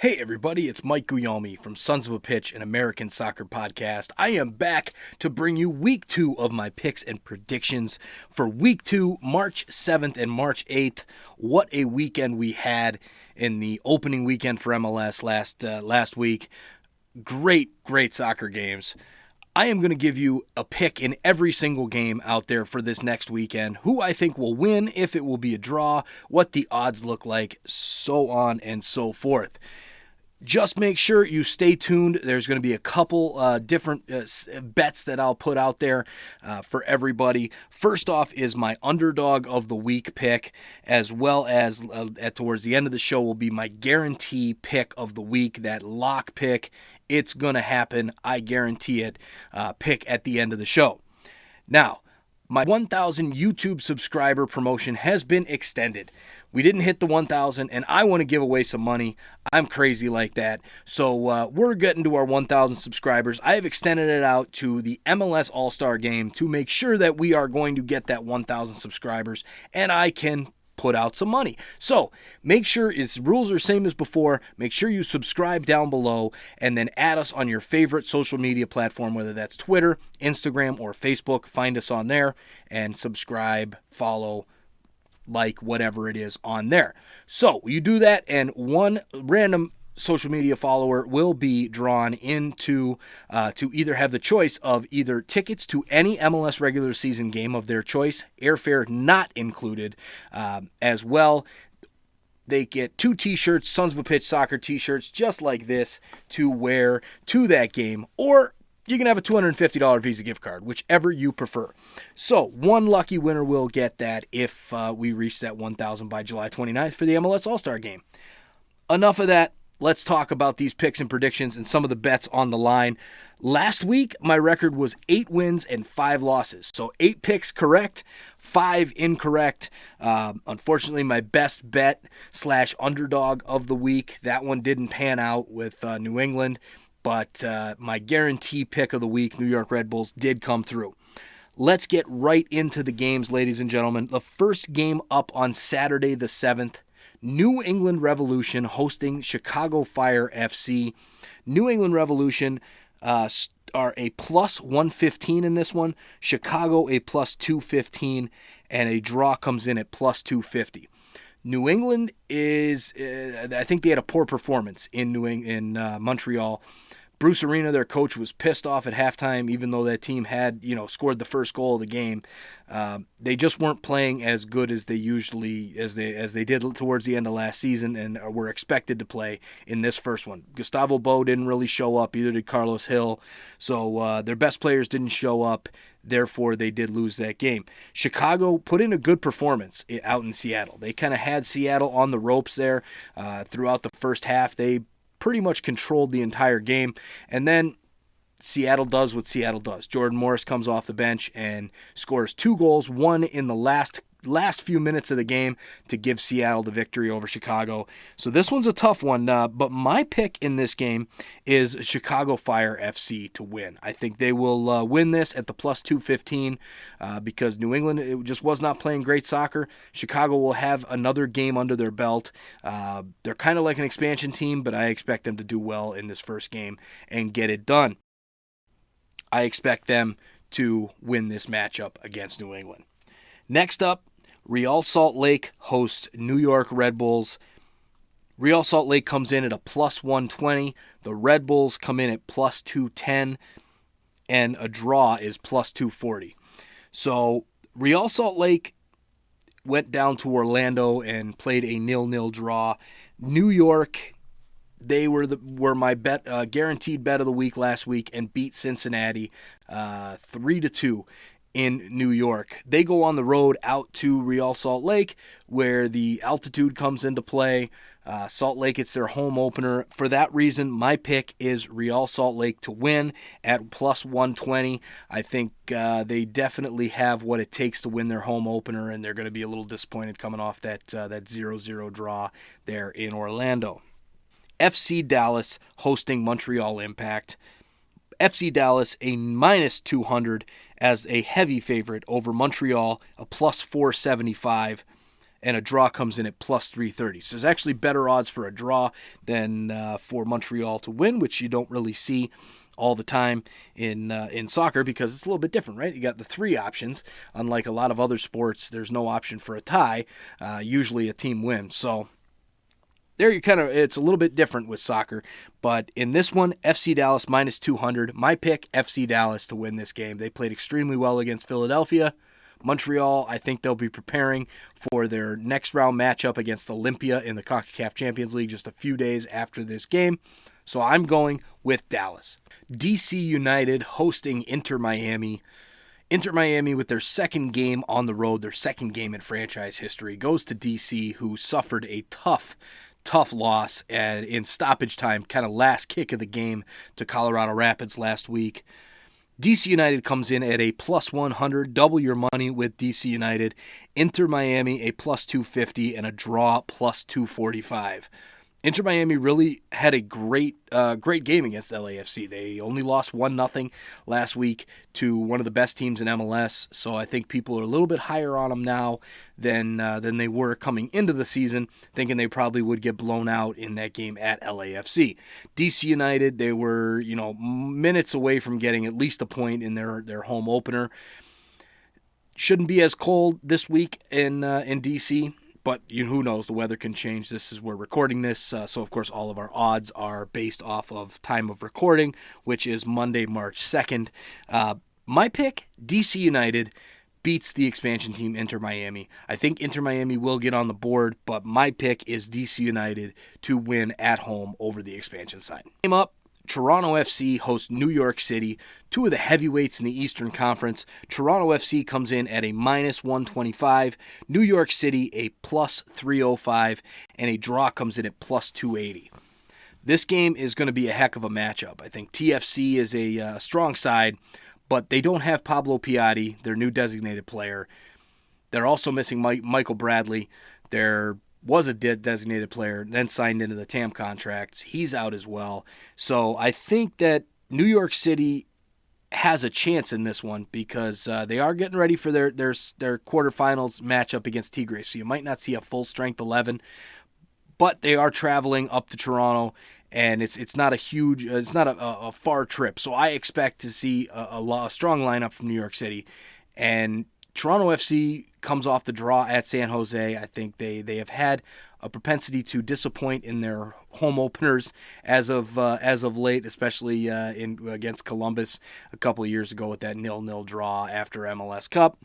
Hey everybody, it's Mike Guillaume from Sons of a Pitch, an American soccer podcast. I am back to bring you week 2 of my picks and predictions for week 2, March 7th and March 8th. What a weekend we had in the opening weekend for MLS last week. Great soccer games. I am going to give you a pick in every single game out there for this next weekend, who I think will win, if it will be a draw, what the odds look like, so on and so forth. Just make sure you stay tuned. There's going to be a couple different bets that I'll put out there for everybody. First off is my underdog of the week pick, as well as towards the end of the show will be my guarantee pick of the week, that lock pick. It's going to happen. I guarantee it. Pick at the end of the show. Now, my 1,000 YouTube subscriber promotion has been extended. We didn't hit the 1,000, and I want to give away some money. I'm crazy like that. So we're getting to our 1,000 subscribers. I have extended it out to the MLS All-Star Game to make sure that we are going to get that 1,000 subscribers, and I can put out some money. So make sure its rules are same as before. Make sure you subscribe down below and then add us on your favorite social media platform, whether that's Twitter, Instagram, or Facebook. Find us on there and subscribe, follow, like, whatever it is on there. So you do that, and one random social media follower will be drawn into to either have the choice of either tickets to any MLS regular season game of their choice, airfare not included, as well. They get 2 t-shirts, Sons of a Pitch soccer t-shirts, just like this, to wear to that game, or you can have a $250 Visa gift card, whichever you prefer. So one lucky winner will get that if we reach that 1,000 by July 29th for the MLS All-Star Game. Enough of that. Let's talk about these picks and predictions and some of the bets on the line. Last week, my record was 8 wins and 5 losses. So 8 picks correct, 5 incorrect. Unfortunately, my best bet / underdog of the week, that one didn't pan out with New England. But my guarantee pick of the week, New York Red Bulls, did come through. Let's get right into the games, ladies and gentlemen. The first game up on Saturday the 7th. New England Revolution hosting Chicago Fire FC. New England Revolution are a plus 115 in this one. Chicago a plus 215, and a draw comes in at plus 250. New England is, I think they had a poor performance in Montreal. Bruce Arena, their coach, was pissed off at halftime, even though that team had, scored the first goal of the game. They just weren't playing as good as they did towards the end of last season, and were expected to play in this first one. Gustavo Bo didn't really show up, either did Carlos Hill. So their best players didn't show up. Therefore, they did lose that game. Chicago put in a good performance out in Seattle. They kind of had Seattle on the ropes there throughout the first half. They pretty much controlled the entire game. And then Seattle does what Seattle does. Jordan Morris comes off the bench and scores 2 goals, one in the last few minutes of the game, to give Seattle the victory over Chicago. So this one's a tough one, but my pick in this game is Chicago Fire FC to win. I think they will win this at the plus 215 because New England just was not playing great soccer. Chicago will have another game under their belt. They're kind of like an expansion team, but I expect them to do well in this first game and get it done. I expect them to win this matchup against New England. Next up, Real Salt Lake hosts New York Red Bulls. Real Salt Lake comes in at a plus 120. The Red Bulls come in at plus 210. And a draw is plus 240. So Real Salt Lake went down to Orlando and played a 0-0 draw. New York, they were my guaranteed bet of the week last week and beat Cincinnati 3-2. In New York. They go on the road out to Real Salt Lake, where the altitude comes into play. Salt Lake, it's their home opener. For that reason, my pick is Real Salt Lake to win at plus 120. I think they definitely have what it takes to win their home opener, and they're going to be a little disappointed coming off that 0-0 draw there in Orlando. FC Dallas hosting Montreal Impact. FC Dallas a minus 200 as a heavy favorite over Montreal, a plus 475. and a draw comes in at plus 330. So there's actually better odds for a draw than for Montreal to win, which you don't really see all the time in soccer because it's a little bit different, right? You got the three options. Unlike a lot of other sports, there's no option for a tie. Usually a team wins. So there you it's a little bit different with soccer. But in this one, FC Dallas minus 200. My pick, FC Dallas to win this game. They played extremely well against Philadelphia. Montreal, I think they'll be preparing for their next round matchup against Olympia in the CONCACAF Champions League just a few days after this game. So I'm going with Dallas. DC United hosting Inter Miami. Inter Miami, with their second game on the road, their second game in franchise history, goes to DC, who suffered a tough loss in stoppage time, kind of last kick of the game to Colorado Rapids last week. DC United comes in at a plus 100, double your money with DC United. Inter Miami a plus 250 and a draw plus 245. Inter Miami really had a great game against LAFC. They only lost 1-0 last week to one of the best teams in MLS, so I think people are a little bit higher on them now than they were coming into the season, thinking they probably would get blown out in that game at LAFC. DC United, they were minutes away from getting at least a point in their home opener. Shouldn't be as cold this week in DC. But who knows, the weather can change. This is we're recording this, so of course all of our odds are based off of time of recording, which is Monday, March 2nd. My pick, DC United beats the expansion team Inter Miami. I think Inter Miami will get on the board, but my pick is DC United to win at home over the expansion side. Game up, Toronto FC hosts New York City, two of the heavyweights in the Eastern Conference. Toronto FC comes in at a minus 125, New York City a plus 305, and a draw comes in at plus 280. This game is going to be a heck of a matchup. I think TFC is a strong side, but they don't have Pablo Piatti, their new designated player. They're also missing Michael Bradley, their was a designated player, then signed into the TAM contracts. He's out as well. So I think that New York City has a chance in this one because they are getting ready for their quarterfinals matchup against Tigres. So you might not see a full strength 11, but they are traveling up to Toronto, and it's not a far trip. So I expect to see a strong lineup from New York City, and Toronto FC comes off the draw at San Jose. I think they have had a propensity to disappoint in their home openers as of late, especially against Columbus a couple of years ago with that 0-0 draw after MLS Cup.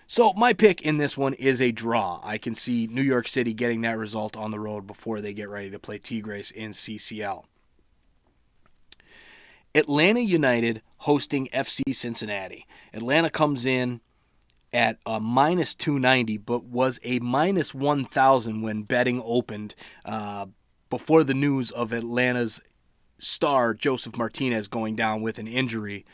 So my pick in this one is a draw. I can see New York City getting that result on the road before they get ready to play Tigres in CCL. Atlanta United hosting FC Cincinnati. Atlanta comes in at a minus 290, but was a minus 1,000 when betting opened before the news of Atlanta's star, Joseph Martinez, going down with an injury.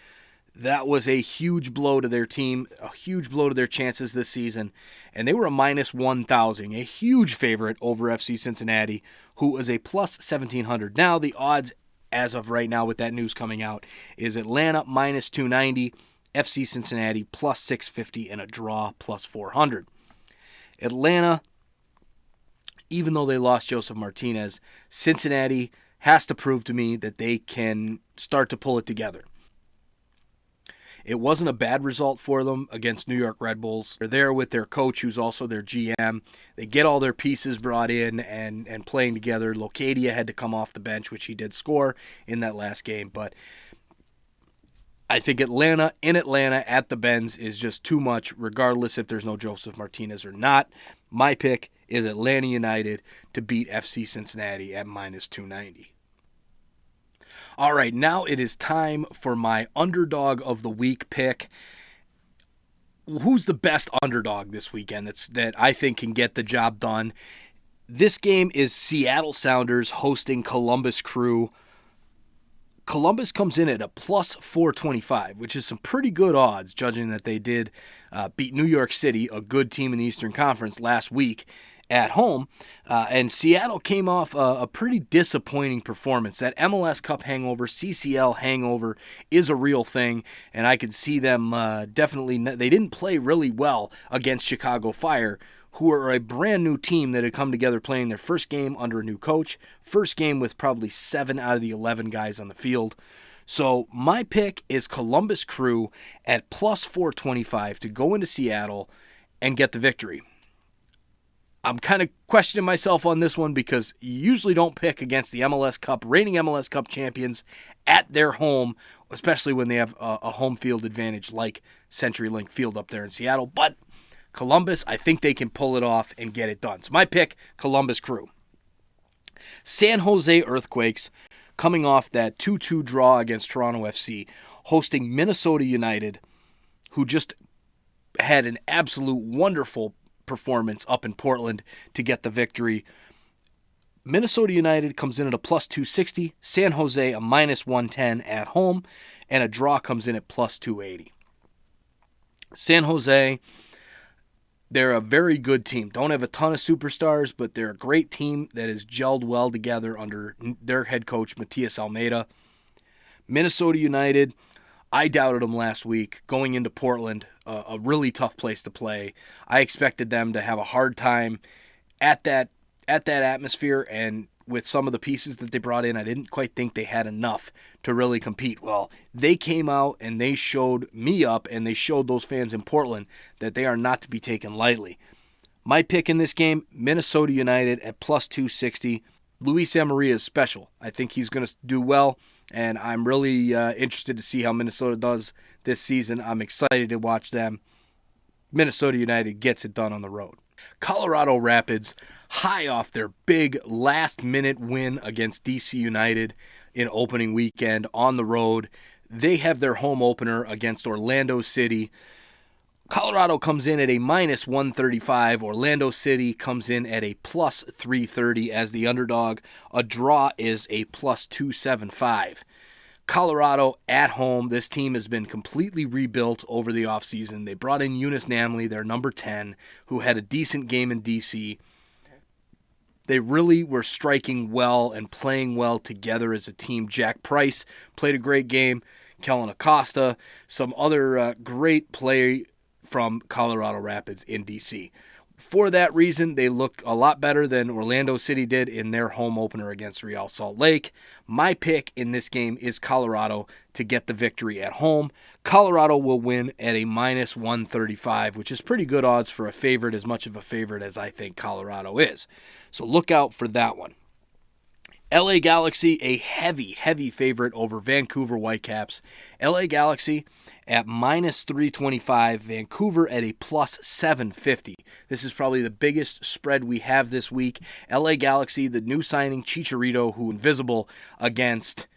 That was a huge blow to their team, a huge blow to their chances this season, and they were a minus 1,000, a huge favorite over FC Cincinnati, who is a plus 1,700. Now, the odds as of right now with that news coming out is Atlanta minus 290, FC Cincinnati plus 650, and a draw plus 400. Atlanta, even though they lost Joseph Martinez, Cincinnati has to prove to me that they can start to pull it together. It wasn't a bad result for them against New York Red Bulls. They're there with their coach, who's also their GM. They get all their pieces brought in and playing together. Locadia had to come off the bench, which he did score in that last game, but I think Atlanta at the Benz is just too much, regardless if there's no Joseph Martinez or not. My pick is Atlanta United to beat FC Cincinnati at minus 290. All right, now it is time for my underdog of the week pick. Who's the best underdog this weekend that I think can get the job done? This game is Seattle Sounders hosting Columbus Crew. Columbus comes in at a plus 425, which is some pretty good odds, judging that they did beat New York City, a good team in the Eastern Conference, last week at home. And Seattle came off a pretty disappointing performance. That MLS Cup hangover, CCL hangover, is a real thing, and I could see them definitely. They didn't play really well against Chicago Fire, who are a brand new team that had come together playing their first game under a new coach, first game with probably 7 out of the 11 guys on the field. So my pick is Columbus Crew at plus 425 to go into Seattle and get the victory. I'm kind of questioning myself on this one because you usually don't pick against the MLS Cup, reigning MLS Cup champions at their home, especially when they have a home field advantage like CenturyLink Field up there in Seattle. But Columbus, I think they can pull it off and get it done. So my pick, Columbus Crew. San Jose Earthquakes, coming off that 2-2 draw against Toronto FC, hosting Minnesota United, who just had an absolute wonderful performance up in Portland to get the victory. Minnesota United comes in at a plus 260, San Jose a minus 110 at home, and a draw comes in at plus 280. San Jose, they're a very good team. Don't have a ton of superstars, but they're a great team that has gelled well together under their head coach, Matias Almeida. Minnesota United, I doubted them last week going into Portland, a really tough place to play. I expected them to have a hard time at that atmosphere, and with some of the pieces that they brought in, I didn't quite think they had enough to really compete. Well, they came out and they showed me up, and they showed those fans in Portland that they are not to be taken lightly. My pick in this game, Minnesota United at plus 260. Luis Amarilla is special. I think he's going to do well, and I'm really interested to see how Minnesota does this season. I'm excited to watch them. Minnesota United gets it done on the road. Colorado Rapids, high off their big last-minute win against DC United in opening weekend on the road. They have their home opener against Orlando City. Colorado comes in at a minus 135. Orlando City comes in at a plus 330 as the underdog. A draw is a plus 275. Colorado at home, this team has been completely rebuilt over the offseason. They brought in Eunice Namley, their number 10, who had a decent game in D.C. They really were striking well and playing well together as a team. Jack Price played a great game. Kellen Acosta, some other great play from Colorado Rapids in D.C. For that reason, they look a lot better than Orlando City did in their home opener against Real Salt Lake. My pick in this game is Colorado to get the victory at home. Colorado will win at a minus 135, which is pretty good odds for a favorite, as much of a favorite as I think Colorado is. So look out for that one. LA Galaxy, a heavy favorite over Vancouver Whitecaps. LA Galaxy at minus 325, Vancouver at a plus 750. This is probably the biggest spread we have this week. LA Galaxy, the new signing Chicharito, who invisible against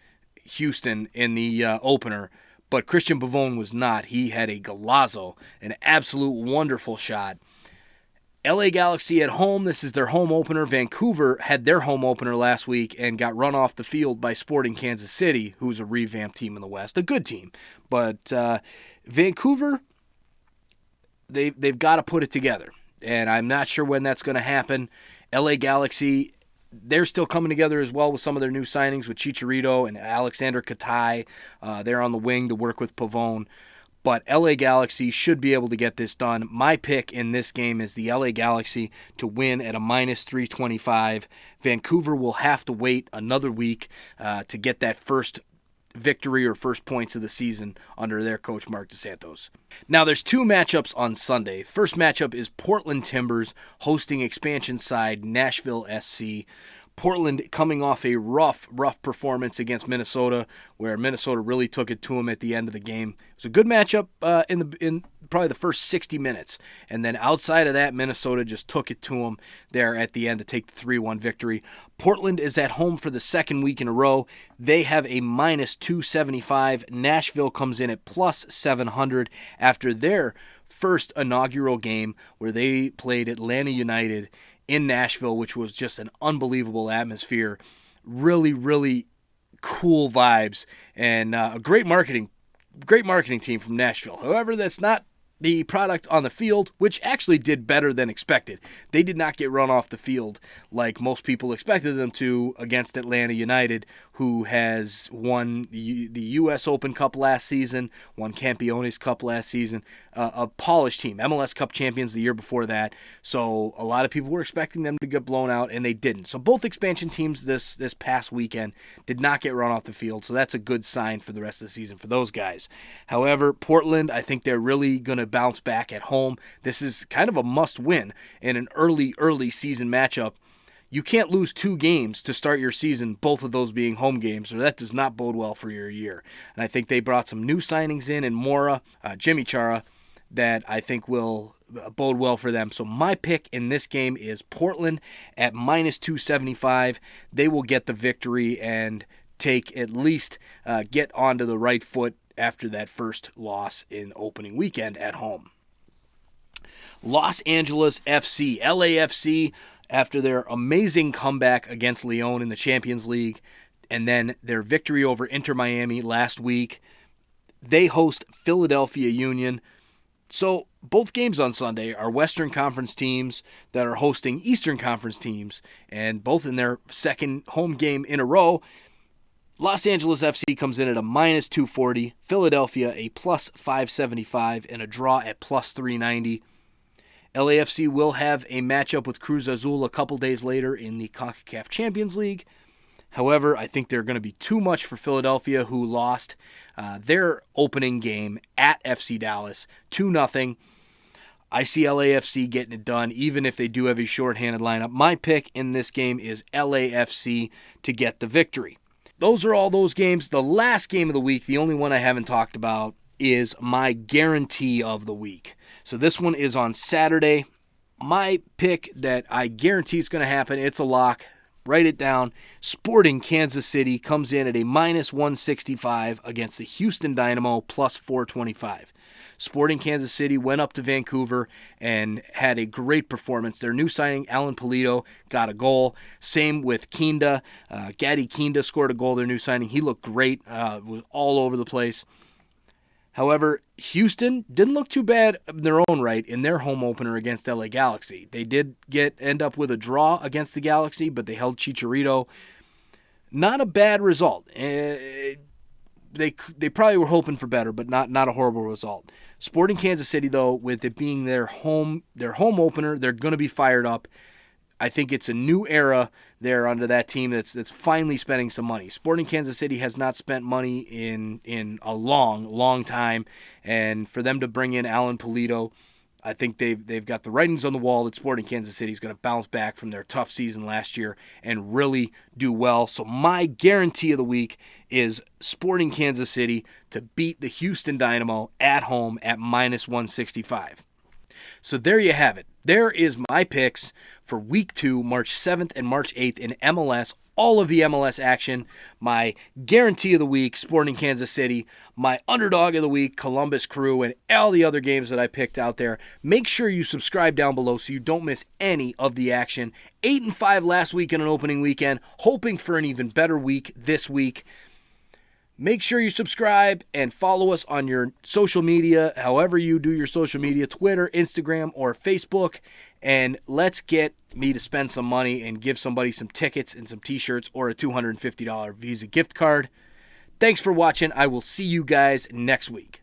Houston in the opener, but Christian Pavone was not. He had a golazo, an absolute wonderful shot. LA Galaxy at home, this is their home opener. Vancouver had their home opener last week and got run off the field by Sporting Kansas City, who's a revamped team in the West, a good team. But Vancouver, they've got to put it together, and I'm not sure when that's going to happen. LA Galaxy, they're still coming together as well with some of their new signings with Chicharito and Alexander Katai. They're on the wing to work with Pavone. But LA Galaxy should be able to get this done. My pick in this game is the LA Galaxy to win at a minus 325. Vancouver will have to wait another week to get that first victory or first points of the season under their coach, Mark DeSantos. Now, there's two matchups on Sunday. First matchup is Portland Timbers hosting expansion side Nashville SC. Portland coming off a rough performance against Minnesota, where Minnesota really took it to them at the end of the game. It was a good matchup in probably the first 60 minutes. And then outside of that, Minnesota just took it to them there at the end to take the 3-1 victory. Portland is at home for the second week in a row. They have a minus 275. Nashville comes in at plus 700 after their first inaugural game where they played Atlanta United in Nashville, which was just an unbelievable atmosphere. Really cool vibes, and a great marketing team from Nashville. However, that's not the product on the field, which actually did better than expected. They did not get run off the field like most people expected them to against Atlanta United, who has won the U.S. Open Cup last season, won Campiones Cup last season, a polished team, MLS Cup champions the year before that. So a lot of people were expecting them to get blown out, and they didn't. So both expansion teams this past weekend did not get run off the field, so that's a good sign for the rest of the season for those guys. However, Portland, I think they're really going to bounce back at home. This is kind of a must-win in an early season matchup. You can't lose 2 games to start your season, both of those being home games, or that does not bode well for your year. And I think they brought some new signings in Mora, Jimmy Chara, that I think will bode well for them. So my pick in this game is Portland at minus 275. They will get the victory and take at least get onto the right foot after that first loss in opening weekend at home. Los Angeles FC, LAFC, after their amazing comeback against Lyon in the Champions League and then their victory over Inter Miami last week, they host Philadelphia Union. So both games on Sunday are Western Conference teams that are hosting Eastern Conference teams, and both in their second home game in a row. Los Angeles FC comes in at a minus 240, Philadelphia a plus 575, and a draw at plus 390. LAFC will have a matchup with Cruz Azul a couple days later in the CONCACAF Champions League. However, I think they're going to be too much for Philadelphia, who lost their opening game at FC Dallas 2-0. I see LAFC getting it done, even if they do have a shorthanded lineup. My pick in this game is LAFC to get the victory. Those are all those games. The last game of the week, the only one I haven't talked about, is my guarantee of the week. So this one is on Saturday. My pick that I guarantee is going to happen, it's a lock. Write it down. Sporting Kansas City comes in at a minus 165 against the Houston Dynamo plus 425. Sporting Kansas City went up to Vancouver and had a great performance. Their new signing, Alan Pulido, got a goal. Same with Kinda. Gadi Kinda scored a goal, their new signing. He looked great, was all over the place. However, Houston didn't look too bad in their own right in their home opener against LA Galaxy. They did end up with a draw against the Galaxy, but they held Chicharito. Not a bad result. They probably were hoping for better, but not a horrible result. Sporting Kansas City, though, with it being their home opener, they're going to be fired up. I think it's a new era there under that team that's finally spending some money. Sporting Kansas City has not spent money in a long time, and for them to bring in Alan Pulido, I think they've got the writings on the wall that Sporting Kansas City is going to bounce back from their tough season last year and really do well. So my guarantee of the week is Sporting Kansas City to beat the Houston Dynamo at home at minus 165. So there you have it. There is my picks for Week 2, March 7th and March 8th in MLS. All of the MLS action. My guarantee of the week, Sporting Kansas City. My underdog of the week, Columbus Crew, and all the other games that I picked out there. Make sure you subscribe down below so you don't miss any of the action. 8-5 last week in an opening weekend. Hoping for an even better week this week. Make sure you subscribe and follow us on your social media, however you do your social media, Twitter, Instagram, or Facebook. And let's get me to spend some money and give somebody some tickets and some t-shirts or a $250 Visa gift card. Thanks for watching. I will see you guys next week.